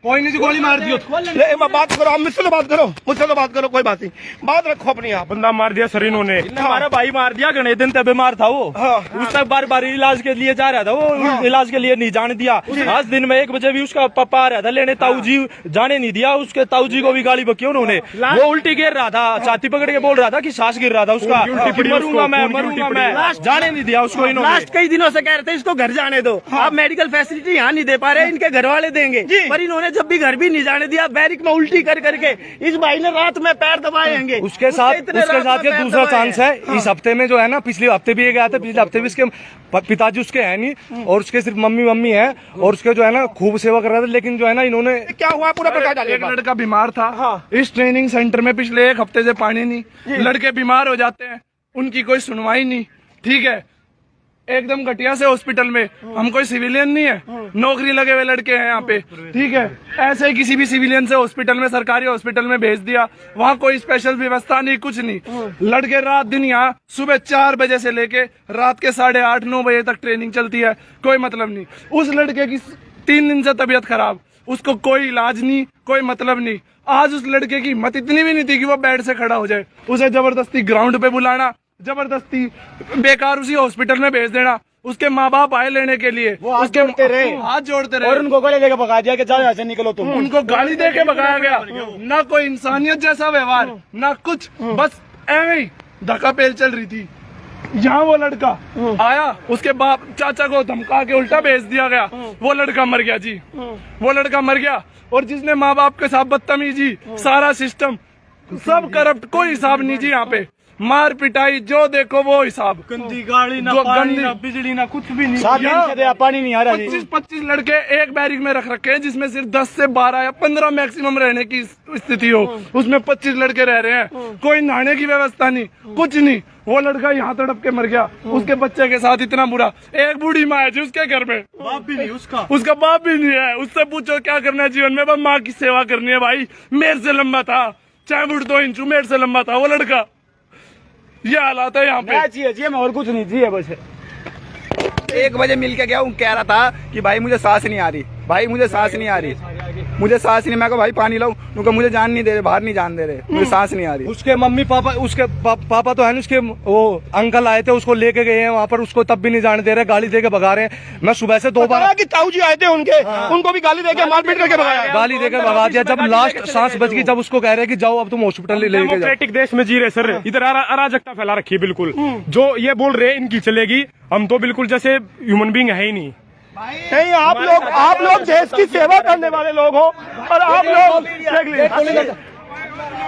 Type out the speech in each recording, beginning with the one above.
कोई नहीं, गोली मार दियो। बात करो, मुझसे तो बात करो, मुझसे तो बात करो, कोई बात नहीं, बात रखो अपनी। आप बंदा मार दिया सर इन्होंने। हमारा भाई मार दिया, गणेश दिन तक बीमार था वो। उस तक बार बार इलाज के लिए जा रहा था वो, इलाज के लिए नहीं जाने दिया। आज दिन में 1 बजे भी उसका पापा आ रहा था लेने, ताऊ जी जाने नहीं दिया। उसके ताऊ जी को भी गाली बकी उन्होंने। वो उल्टी गिर रहा था, छाती पकड़ के बोल रहा था कि सांस गिर रहा था उसका, मरूंगा मैं, जाने नहीं दिया उसको इन्होंने। लास्ट कई दिनों से कह रहे थे इसको घर जाने दो, आप मेडिकल फैसिलिटी यहाँ नहीं दे पा रहे, इनके घर वाले देंगे, पर इन्होंने जब भी घर भी नहीं जाने दिया। बैरिक में उल्टी कर करके इस भाई ने रात में पैर दबाएंगे। उसके साथ ये दूसरा चांस है। इस हफ्ते में जो है ना, पिछले हफ्ते भी ये गया था, पिछले हफ्ते भी इसके पिताजी उसके है नहीं और उसके सिर्फ मम्मी है, और उसके जो है ना खूब सेवा कर रहे थे। लेकिन जो है ना इन्होंने क्या हुआ पूरा प्रकाश डालिए। एक लड़का बीमार था इस ट्रेनिंग सेंटर में, पिछले 1 हफ्ते से पानी नहीं। लड़के बीमार हो जाते हैं, उनकी कोई सुनवाई नहीं, ठीक है, एकदम घटिया से हॉस्पिटल में। हम कोई सिविलियन नहीं है, नौकरी लगे हुए लड़के हैं यहाँ पे, ठीक है। ऐसे ही किसी भी सिविलियन से हॉस्पिटल में, सरकारी हॉस्पिटल में भेज दिया, वहाँ कोई स्पेशल व्यवस्था नहीं, कुछ नहीं। लड़के रात दिन यहाँ सुबह 4 बजे से लेके रात के 8:30-9 बजे तक ट्रेनिंग चलती है, कोई मतलब नहीं। उस लड़के की 3 दिन से तबीयत खराब, उसको कोई इलाज नहीं, कोई मतलब नहीं। आज उस लड़के की हिम्मत इतनी भी नहीं थी कि वो बेड से खड़ा हो जाए। उसे जबरदस्ती ग्राउंड पे बुलाना, जबरदस्ती बेकार उसी हॉस्पिटल में भेज देना। उसके माँ बाप आए लेने के लिए, उसके हाथ जोड़ते रहे और उनको गाली देके भगा दिया कि जाओ यहाँ से निकलो तुम। उनको गाली देके भगाया गया। ना कोई इंसानियत जैसा व्यवहार, ना कुछ, बस ऐਵੇਂ ही धक्का पेल चल रही थी। यहाँ वो लड़का आया, उसके बाप चाचा को धमका के उल्टा भेज दिया गया। वो लड़का मर गया जी, वो लड़का मर गया। और जिसने माँ बाप के साथ बदतमीजी, सारा सिस्टम सब करप्ट, कोई हिसाब नहीं जी यहाँ पे। मार पिटाई जो देखो वो हिसाब, गंदी गाड़ी ना, पानी ना, बिजली ना, कुछ भी नहीं। पानी नहीं आ रहा। 25 लड़के एक बैरिक में रख रखे हैं, जिसमें सिर्फ 10 से 12 या 15 मैक्सिमम रहने की स्थिति हो, उसमें 25 लड़के रह रहे हैं। कोई नहाने की व्यवस्था नहीं, कुछ नहीं। वो लड़का यहाँ तड़प के मर गया, उसके बच्चे के साथ इतना बुरा। एक बूढ़ी माँ है जी उसके घर में, बाप भी नहीं उसका बाप भी नहीं है। उससे पूछो क्या करना है जीवन में, बस माँ की सेवा करनी है। भाई मेरे से लंबा था, 4 फुट 2 इंच मेरे से लंबा था वो लड़का। ये हालात है यहाँ पे। जी मैं और कुछ नहीं जी है बस। 1 बजे मिल के गया, कह रहा था कि भाई मुझे सांस नहीं आ रही, भाई मुझे सांस नहीं आ रही, मुझे सांस नहीं। मैं कहा भाई पानी लाऊं, क्योंकि मुझे जान नहीं दे रहे, बाहर नहीं जान दे रहे, मुझे सांस नहीं आ रही। उसके मम्मी पापा, उसके पापा तो है ना, उसके वो अंकल आए थे, उसको लेके गए हैं वहाँ पर, उसको तब भी नहीं जाने दे रहे, गाली देके भगा रहे हैं। मैं सुबह से 2 बार कि ताऊ जी आए थे उनके, उनको भी गाली देके मारपीट करके भगाया, गाली देकर भगा दिया। जब लास्ट सांस बच गई, जब उसको कह रहे कि जाओ अब तुम हॉस्पिटल ले जाओ। डेमोक्रेटिक देश में जी रहे सर, इधर अराजकता फैला रखी है बिल्कुल। जो ये बोल रहे इनकी चलेगी, हम तो बिल्कुल जैसे ह्यूमन बींग है ही नहीं। नहीं, आप लोग देश की सेवा करने वाले लोग हो, और आप लोग देख लीजिए।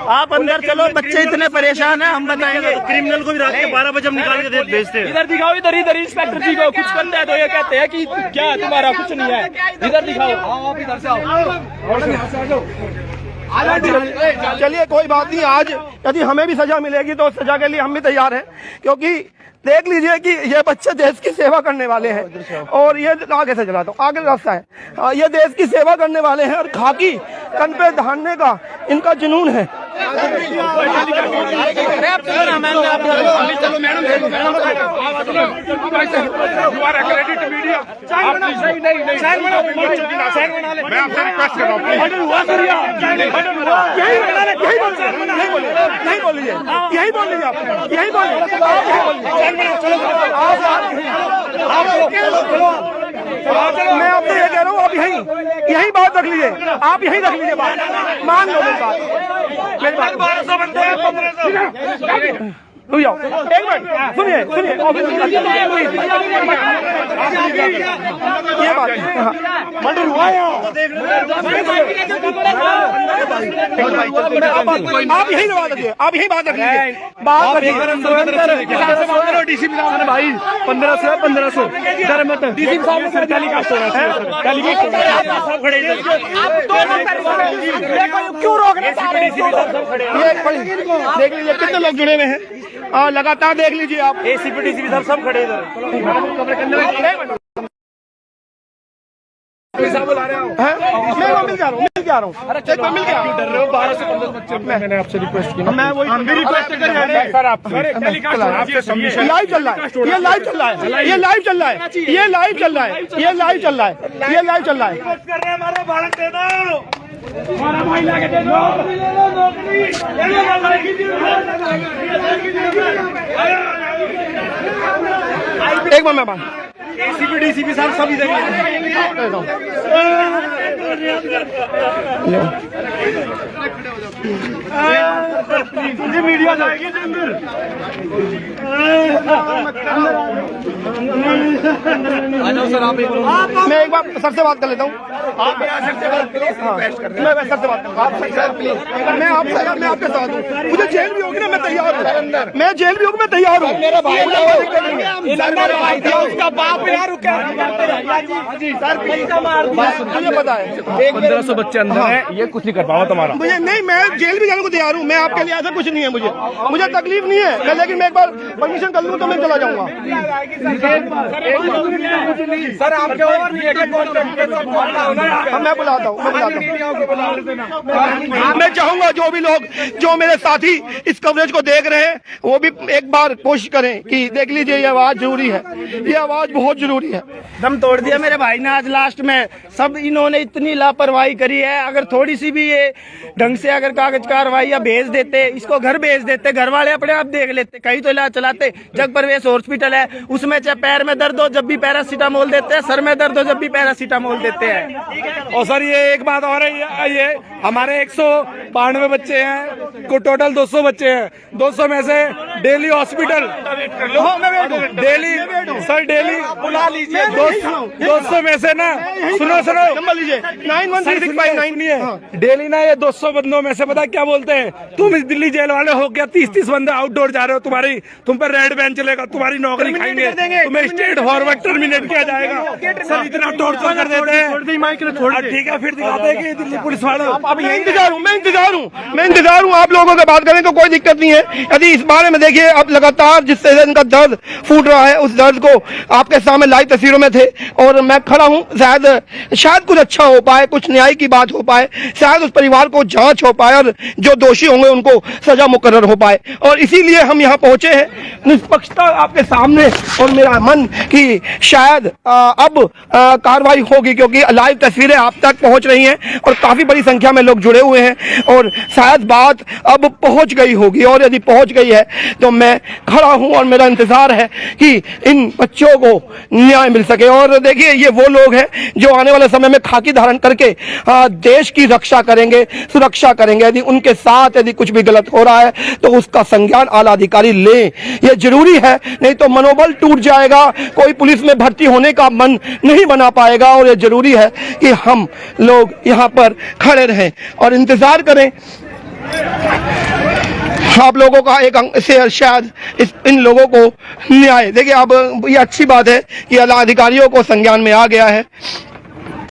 आप अंदर चलो, बच्चे इतने परेशान हैं, हम बताएंगे। क्रिमिनल को भी रात के 12 बजे हम निकाल के भेजते हैं। इधर दिखाओ, इधर इंस्पेक्टर जी को कुछ करना है तो ये कहते हैं कि क्या तुम्हारा कुछ नहीं है। इधर दिखाओ, आप इधर से आओ। चलिए कोई बात नहीं, आज यदि हमें भी सजा मिलेगी तो सजा के लिए हम भी तैयार हैं, क्योंकि देख लीजिए कि ये बच्चे देश की सेवा करने वाले हैं। और ये आगे से चलाता हूँ, आगे रास्ता है, ये देश की सेवा करने वाले हैं और खाकी कन पे धानने का इनका जुनून है। नहीं बोल लीजिए, यही बोल लीजिए, आप यही बोलिए। मैं आपसे ये कह रहा हूँ, आप यही बात रख लीजिए, आप यही रख लीजिए बात, मान लो मेरी बात। 1200 बंदे हैं, 1500। रुक जाओ, 1 मिनट सुनिए, ये बात मंडल हुआ है। आप यही बात रखिए, आप यही बात रखिए, बात रखिए भाई 1500 इधर मत डीसी साहब सर टेलीकास्ट हो रहा है, क्यों रोक रहे हैं? देख लीजिए कितने लोग जुड़े हुए हैं, लगातार देख लीजिए आप। एसीपी डीसीपी साहब सब खड़े इधर। मैं मिल जा रहा हूँ। मिल के आ रहा हूँ, एक बार मिल के आ रहा हूँ। 12 से 15 बच्चे मैंने आपसे रिक्वेस्ट की। मैं वही रिक्वेस्ट कर रहा हूँ सर, आपसे लाइव चल रहा है, ये लाइव चल रहा है, ये लाइव चल रहा है, ये लाइव चल रहा है, ये लाइव चल रहा है, ये लाइव चल रहा है। एक बार मैं बात एसीपी डीसीपी साहब सब इधर ही मीडिया जाएगी अंदर। मैं एक बार सर से बात कर लेता हूँ, मैं सर से बात करूँ, मैं आपके साथ हूँ। मुझे जेल भी होगी ना, मैं तैयार हूँ, मैं जेल भी होगी, मैं तैयार हूँ। मेरा भाई उसका बाप यार मुझे पता है 1500 बच्चे अंदर हैं, ये कुछ नहीं कर पावा तुम्हारा। मुझे नहीं, मैं जेल भी जाने को तैयार हूँ, मैं आपके लिए ऐसा कुछ नहीं है, मुझे तकलीफ नहीं है, मैं लेकिन मैं एक बार परमिशन कर लूँ तो मैं चला जाऊंगा। सर आपके और मैं बुलाता हूँ, मैं चाहूंगा जो भी लोग, जो मेरे साथी इस कवरेज को देख रहे हैं, वो भी एक बार कोशिश करें कि देख लीजिए, ये आवाज जरूरी है, ये आवाज बहुत जरूरी है। दम तोड़ दिया मेरे भाई ने आज लास्ट में। सब इन्होंने इतनी लापरवाही करी है, अगर थोड़ी सी भी ये ढंग से अगर कागज कार्रवाई या भेज देते, इसको घर भेज देते, घर वाले अपने आप देख लेते, कहीं तो इलाज चलाते। जग प्रवेश हॉस्पिटल है, उसमें चाहे पैर में दर्द हो जब भी पैरासीटामोल देते हैं, सर में दर्द हो जब भी पैरासीटामोल देते हैं। और सर ये एक बात और है, ये हमारे 192 बच्चे हैं, को टोटल 200 बच्चे हैं, 200 में से daily hospital daily sir daily बुला लीजिए 200 में से ना, सुनो नंबर लीजिए 913659। डेली ना ये 200 बंदों में से पता क्या बोलते हैं, तुम इस दिल्ली जेल वाले हो गया, 30-30 बंदे आउटडोर जा रहे हो, तुम पर रेड बैन चलेगा, तुम्हारी नौकरी खाएंगे, तुम्हें स्टेट फॉरवर्ड टर्मिनेट किया जाएगा। सर इतना टॉर्चर कर देते हैं। ठीक है, फिर दिखाते हैं कि दिल्ली पुलिस वाले। मैं इंतजार हूँ, आप लोगों से बात करें तो कोई दिक्कत नहीं है। यदि इस बारे में देखिए, अब लगातार जिस तरह इनका दर्द फूट रहा है, उस दर्द को आपके सामने लाइव तस्वीरों में थे, और मैं खड़ा हूँ, शायद कुछ अच्छा हो पाए, कुछ न्याय की बात हो पाए, शायद उस परिवार को जांच हो पाए और जो दोषी होंगे उनको सजा मुकर्रर हो पाए। और इसीलिए हम यहाँ पहुंचे हैं, निष्पक्षता आपके सामने, और मेरा मन कि शायद अब कार्रवाई होगी, क्योंकि लाइव तस्वीरें आप तक पहुंच रही हैं और काफी बड़ी संख्या में लोग जुड़े हुए हैं, और शायद बात अब पहुंच गई होगी। और यदि पहुंच गई है तो मैं खड़ा हूं और मेरा इंतजार है कि इन बच्चों को न्याय मिल सके। और देखिए, ये वो लोग हैं जो आने वाले समय में खाकी धारण करके देश की रक्षा करेंगे, सुरक्षा करेंगे। यदि उनके साथ यदि कुछ भी गलत हो रहा है तो उसका संज्ञान आला अधिकारी ले, ये जरूरी है, नहीं तो मनोबल टूट जाएगा, कोई पुलिस में भर्ती होने का मन नहीं बना पाएगा। और ये जरूरी है कि हम लोग यहाँ पर खड़े रहें और इंतजार करें आप लोगों का एक से शायद इन लोगों को न्याय। देखिए, अब ये अच्छी बात है कि आला अधिकारियों को संज्ञान में आ गया है।